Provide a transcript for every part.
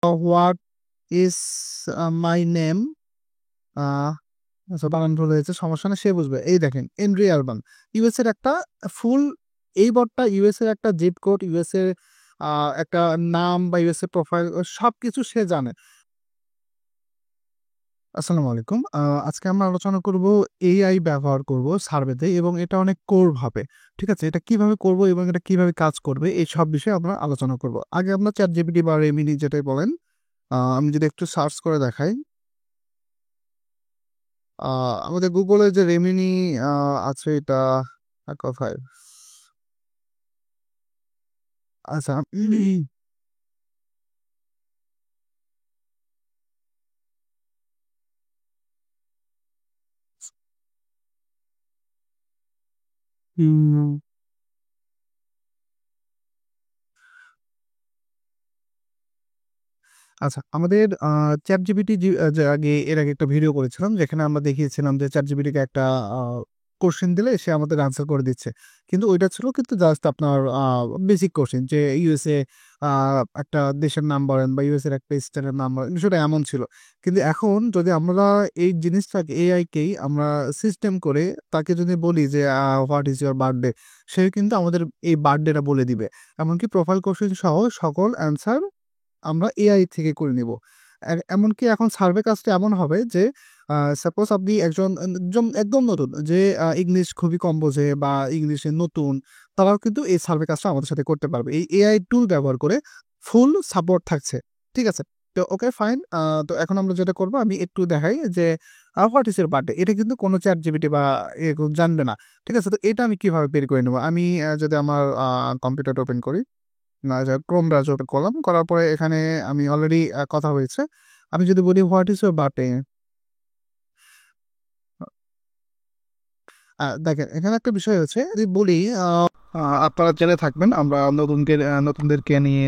What is my name. বানান ভুল হয়েছে, সমস্যা না, সে বুঝবে। এই দেখেন, এন্ড্রি অ্যালবান ইউএস এর একটা ফুল, এই বটটা ইউএস এর একটা জিপ কোড, ইউএস এর একটা নাম বা ইউএস এর প্রোফাইল সবকিছু সে জানে। আসসালামু আলাইকুম। আজকে আমরা আলোচনা করব এআই ব্যবহার করব সার্ভেতে, এবং এটা অনেক কোর ভাবে। ঠিক আছে, এটা কিভাবে করব এবং এটা কিভাবে কাজ করবে এই সব বিষয়ে আমরা আলোচনা করব। আগে আমরা চ্যাট জিপিটি বা রেমিনি যেটাই বলেন, আমি যদি একটু সার্চ করে দেখাই, আমাদের গুগলে যে রেমিনি আছে এটা কোথায়? আচ্ছা। উম, আচ্ছা, আমাদের চ্যাট জিপিটি যে আগে এর আগে একটা ভিডিও করেছিলাম যেখানে আমরা দেখিয়েছিলাম যে চ্যাট জিপিটিকে একটা কোশ্চেন দিলে সে আমাদের আনসার করে দিচ্ছে। কিন্তু ওইটা ছিল কিন্তু জাস্ট আপনার বেসিক কোশ্চেন, যে ইউএসএ একটা দেশের নাম বলেন বা ইউএস এর একটা স্টেটের নাম বলেন, বিষয়টা এমন ছিল। কিন্তু এখন যদি আমরা এই জিনিসটাকে এআইকেই আমরা সিস্টেম করে তাকে যদি বলি যে হোয়াট ইজ ইউর বার্থডে, সে কিন্তু আমাদের এই বার্থডেটা বলে দিবে। এমনকি প্রোফাইল কোশ্চেন সহ সকল অ্যান্সার আমরা এআই থেকে করে নিব। এমনকি এখন সার্ভে কাজটা এমন হবে যে সাপোজ আপনি একজন একদম একদম নতুন, যে ইংলিশ খুবই কম বোঝে বা ইংলিশে নতুন, তারাও কিন্তু এই সার্ভে কাজটা আমাদের সাথে করতে পারবে এই এআই টুল ব্যবহার করে। ফুল সাপোর্ট থাকছে। ঠিক আছে, তো ওকে ফাইন। তো এখন আমরা যেটা করবো, আমি একটু দেখাই যে হোয়াট ইজ এর বার্থডে, এটা কিন্তু কোনো চ্যাট জিপিটি বা জানবে না। ঠিক আছে, তো এটা আমি কিভাবে বের করে নেবো? আমি যদি আমার কম্পিউটার ওপেন করি, না ক্রোম ব্রাউজার ওপেন করলাম, করার পরে এখানে আমি অলরেডি কথা হয়েছে। আমি যদি বলি হোয়াট ইজ ইউর বার্থডে, দেখেন এখানে একটা বিষয় হচ্ছে, যদি বলি আপনারা জেনে থাকবেন আমরা নতুনদেরকে নিয়ে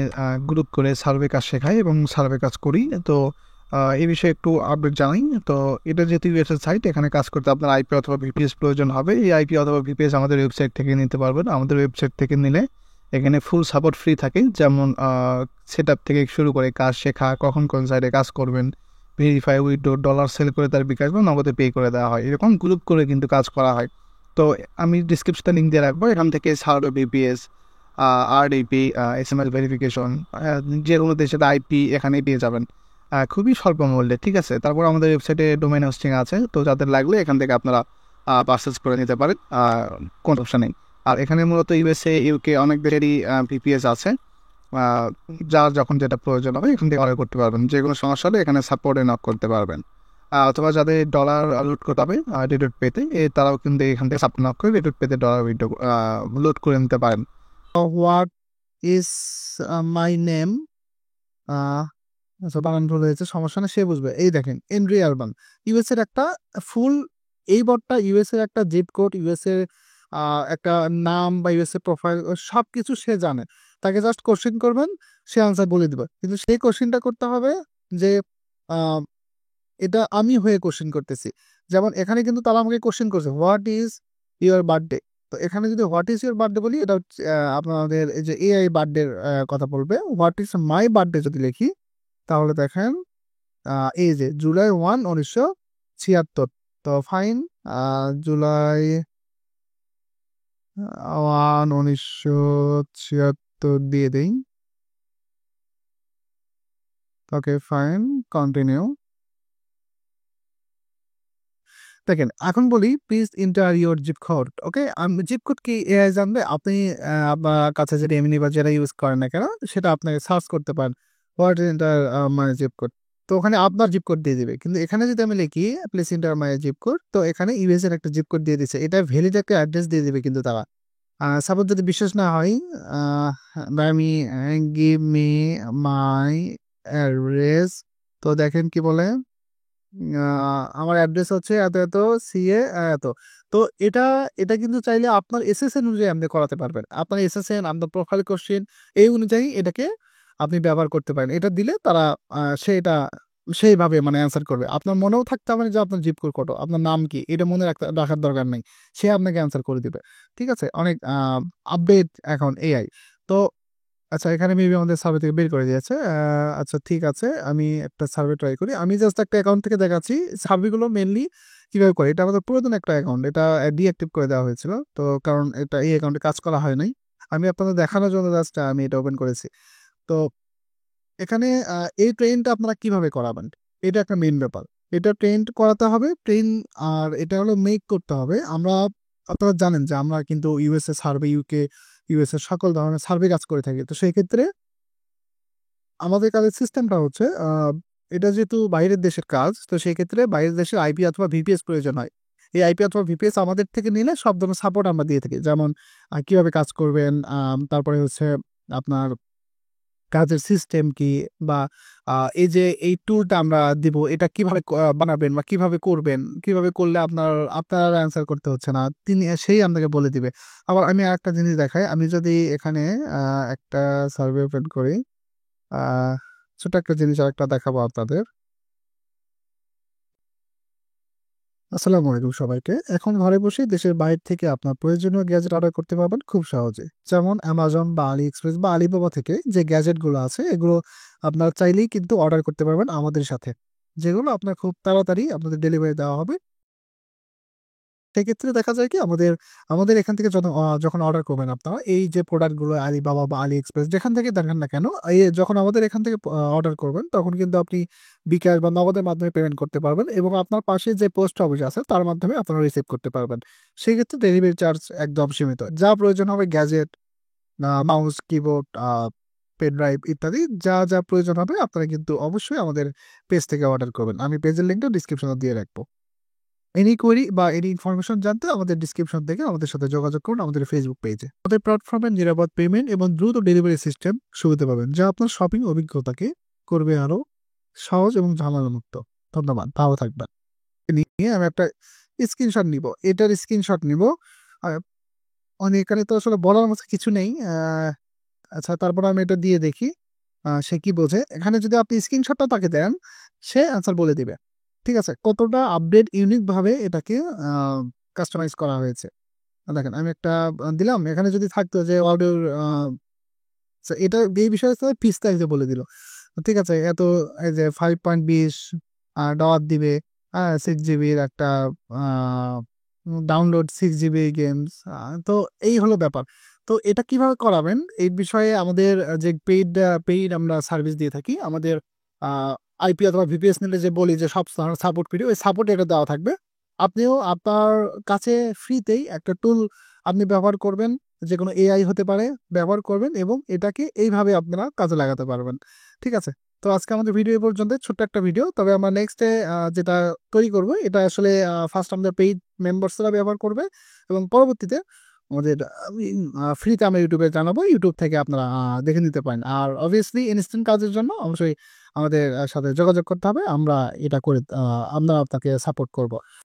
গ্রুপ করে সার্ভে কাজ শেখাই এবং সার্ভে কাজ করি। তো এই বিষয়ে একটু আপডেট জানাই। তো এটা যেহেতু ইউএসএর সাইট, এখানে কাজ করতে আপনার আইপি অথবা ভিপিএস প্রয়োজন হবে। এই আইপি অথবা ভিপিএস আমাদের ওয়েবসাইট থেকে নিতে পারবেন। আমাদের ওয়েবসাইট থেকে নিলে এখানে ফুল সাপোর্ট ফ্রি থাকে, যেমন সেট আপ থেকে শুরু করে কাজ শেখা, কখন কোন সাইডে কাজ করবেন, ভেরিফাই উইথড্র, ডলার সেল করে তার বিকাশ বা নগদে পে করে দেওয়া হয়, এরকম গ্রুপ করে কিন্তু কাজ করা হয়। তো আমি ডিসক্রিপশনে লিঙ্ক দিয়ে রাখবো, এখান থেকে সার্ডো বিপিএস, আরডিপি, এসএমএস ভেরিফিকেশন, যে কোনো দেশের আইপি এখানেই পেয়ে যাবেন খুবই স্বল্প মূল্যে। ঠিক আছে, তারপর আমাদের ওয়েবসাইটে ডোমেইন হোস্টিং আছে, তো যাদের লাগলে এখান থেকে আপনারা পারচেস করে নিতে পারেন, কোনো সমস্যা নেই। আর এখানে মূলত ইউএসএ, ইউকে অনেক দেশেরই ভিপিএস আছে। আহ, যার যখন যেটা প্রয়োজন হবে এখান থেকে অর্ডার করতে পারবেন। যে কোনো সমস্যা হলে এখানে সাপোর্টে নক করতে পারবেন। অথবা যাদের ডলার লোড করতে হবে রেডুট পেতে, তারাও কিন্তু এখান থেকে সাপোর্ট নক করে রেডুট পেতে ডলার উইথড্র লোড করে নিতে পারেন। What is my name. বানান ভুল হয়েছে, সমস্যা না, সে বুঝবে। এই দেখেন, এন্ড্রি অ্যালবান ইউএস এর একটা ফুল, এই বটটা ইউএস এর একটা জিপ কোড, ইউএস এর একটা নাম বা ইউএস এর প্রোফাইল সবকিছু সে জানে। তাকে জাস্ট কোশ্চেন করবেন, সে আনসার বলে দিবে। কিন্তু সেই কোশ্চেনটা করতে হবে যে আহ, এটা আমি হয়ে কোশ্চেন করতেছি। যেমন এখানে কিন্তু তারা আমাকে কোশ্চেন করছে হোয়াট ইজ ইউর বার্থডে। তো এখানে যদি হোয়াট ইজ ইউর বার্থডে বলি, এটা হচ্ছে, আপনাদের এই যে এআই বার্থডে কথা বলবে। হোয়াট ইজ মাই বার্থডে যদি লিখি, তাহলে দেখেন এই যে জুলাই 1, 1976। তো ফাইন, জুলাই 1, 1976 দিয়ে দিই। Okay fine, continue. দেখেন এখন বলি please enter your zip code. Okay, zip code কি এআই জানবে? আপনি আপনার কাছে যেটা এমনি বা যেটা ইউজ করেন না কেন, সেটা আপনাকে সার্চ করতে পারেন what enter my zip code. তো ওখানে আপনার জিপ কোড দিয়ে দিবে। কিন্তু এখানে যদি আমি লিখি please enter my zip code, তো এখানে ইউএস এর একটা জিপ কোড দিয়ে দিচ্ছে। এটা ভ্যালিড একটা অ্যাড্রেস দিয়ে দিবে কিন্তু তারা। সাপোজ যদি বিশ্বাস না হয়, আমি গিভ মি মাই অ্যাড্রেস, তো দেখেন কি বলে, আমার অ্যাড্রেস হচ্ছে এত এত, সিএ এত। তো এটা এটা কিন্তু চাইলে আপনার এসএসএন অনুযায়ী আপনি করাতে পারবেন। আপনার এসএসএন, আপনার প্রোফাইল কোশ্চেন, এই অনুযায়ী এটাকে আপনি ব্যবহার করতে পারেন। এটা দিলে তারা সে এটা সেইভাবে মানে অ্যান্সার করবে। আপনার মনেও থাকতে হবে না যে আপনার জিপ কোড কত, আপনার নাম কি, এটা মনে রাখার দরকার নেই। সে আপনাকে অ্যান্সার করে দিবে। ঠিক আছে, অনেক আপডেট এখন এআই। তো আচ্ছা, এখানে মেবি আমাদের সার্ভে থেকে বের করে দিয়েছে। আচ্ছা ঠিক আছে, আমি একটা সার্ভে ট্রাই করি। আমি জাস্ট একটা অ্যাকাউন্ট থেকে দেখাচ্ছি সার্ভেগুলো মেনলি কিভাবে করে। এটা আমাদের পুরাতন একটা অ্যাকাউন্ট, এটা ডিঅ্যাক্টিভ করে দেওয়া হয়েছিল, তো কারণ এটা এই অ্যাকাউন্টে কাজ করা হয় নাই। আমি আপনাদের দেখানোর জন্য জাস্ট আমি এটা ওপেন করেছি। তো এখানে এই ট্রেনটা আপনারা কিভাবে করাবেন, এটা একটা মেইন ব্যাপার। এটা ট্রেন করাতে হবে, ট্রেন, আর এটা হলো মেক করতে হবে। আমরা, আপনারা জানেন যে আমরা কিন্তু ইউএসএ সার্ভে, ইউএসএ সকল ধরনের সার্ভে কাজ করে থাকি। তো সেই ক্ষেত্রে আমাদের কাজের সিস্টেমটা হচ্ছে এটা যেহেতু বাইরের দেশের কাজ, তো সেই ক্ষেত্রে বাইরের দেশের আইপি অথবা ভিপিএস প্রয়োজন হয়। এই আইপি অথবা ভিপিএস আমাদের থেকে নিলে সব ধরনের সাপোর্ট আমরা দিয়ে থাকি, যেমন কিভাবে কাজ করবেন, তারপরে হচ্ছে আপনার কাজের সিস্টেম কি, বা এই যে এই টুলটা আমরা দিব এটা কিভাবে বানাবেন বা কিভাবে করবেন, কিভাবে করলে আপনার অ্যান্সার করতে হচ্ছে না, তিনি সেই আপনাকে বলে দিবে। আবার আমি আরেকটা জিনিস দেখাই, আমি যদি এখানে একটা সার্ভে ওপেন করি, আহ ছোট একটা জিনিস আরেকটা দেখাবো আপনাদের। আসসালামু আলাইকুম সবাইকে। এখন ঘরে বসে দেশের বাইরে থেকে আপনার প্রয়োজনীয় গ্যাজেট অর্ডার করতে পারবেন খুব সহজে। যেমন অ্যামাজন বা আলি এক্সপ্রেস বা আলিবাবা থেকে যে গ্যাজেটগুলো আছে এগুলো আপনারা চাইলেই কিন্তু অর্ডার করতে পারবেন আমাদের সাথে, যেগুলো আপনার খুব তাড়াতাড়ি আপনাদের ডেলিভারি দেওয়া হবে। সেক্ষেত্রে দেখা যায় কি আমাদের আমাদের এখান থেকে যখন অর্ডার করবেন আপনারা এই যে প্রোডাক্টগুলো আলিবাবা বা আলি এক্সপ্রেস যেখান থেকে দেখেন না কেন, এই যখন আমাদের এখান থেকে অর্ডার করবেন তখন কিন্তু আপনি বিকাশ বা নগদের মাধ্যমে পেমেন্ট করতে পারবেন, এবং আপনার পাশে যে পোস্ট অফিস আছে তার মাধ্যমে আপনারা রিসিভ করতে পারবেন। সেক্ষেত্রে ডেলিভারি চার্জ একদম সীমিত। যা প্রয়োজন হবে gadget, mouse, keyboard, pen drive ইত্যাদি যা যা প্রয়োজন হবে আপনারা কিন্তু অবশ্যই আমাদের পেজ থেকে অর্ডার করবেন। আমি পেজের লিঙ্কটা ডিসক্রিপশনে দিয়ে রাখবো। এনি কোয়েরি বা এনি ইনফরমেশন জানতে আমাদের ডিসক্রিপশন থেকে আমাদের সাথে যোগাযোগ করুন আমাদের ফেসবুক পেজে। আমাদের প্ল্যাটফর্মে নিরাপদ পেমেন্ট এবং দ্রুত ডেলিভারি সিস্টেম সুবিধা পাবেন, যা আপনার শপিং অভিজ্ঞতাকে করবে আরো সহজ এবং ঝামেলামুক্ত। ধন্যবাদ, ভালো থাকবেন। নিয়ে আমি একটা স্ক্রিনশট নিব, এটার স্ক্রিনশট নিব। আর অনেক এখানে তো আসলে বলার মতো কিছু নেই। আচ্ছা, তারপর আমি এটা দিয়ে দেখি সে কি বোঝে। এখানে যদি আপনি স্ক্রিনশটটা তাকে দেন, সে অ্যান্সার বলে দিবে। ঠিক আছে, কতটা আপডেট ইউনিক ভাবে এটাকে কাস্টমাইজ করা হয়েছে। দেখেন আমি একটা দিলাম, এখানে যদি থাকতো যে অডিওর এটা এই বিষয়ে পিস্তা যে বলে দিল। ঠিক আছে, এত এই যে 5.20 ডলার দিবে, 6 জিবির একটা ডাউনলোড, 6 জিবি গেমস। তো এই হলো ব্যাপার। তো এটা কিভাবে করাবেন এই বিষয়ে আমাদের যে পেইড আমরা সার্ভিস দিয়ে থাকি, আমাদের আইপি অথবা ভিপিএস নিলে যে বলি যে সব সাপোর্ট ভিডিও, ওই সাপোর্ট এটা দেওয়া থাকবে। আপনিও আপনার কাছে ফ্রিতেই একটা টুল আপনি ব্যবহার করবেন, যে কোনো এআই হতে পারে, ব্যবহার করবেন এবং এটাকে এইভাবে আপনারা কাজে লাগাতে পারবেন। ঠিক আছে, তো আজকে আমাদের ভিডিও এই পর্যন্ত, ছোট্ট একটা ভিডিও। তবে আমরা নেক্সটে যেটা তৈরি করব এটা আসলে ফার্স্ট আমাদের পেইড মেম্বার্সরা ব্যবহার করবে, এবং পরবর্তীতে আমাদের ফ্রিতে আমরা ইউটিউবে জানাবো, ইউটিউব থেকে আপনারা দেখে নিতে পারেন। আর অবভিয়াসলি ইনস্ট্যান্ট কাজের জন্য অবশ্যই আমাদের সাথে যোগাযোগ করতে হবে, আমরা এটা করে আমরা আপনাকে সাপোর্ট করব।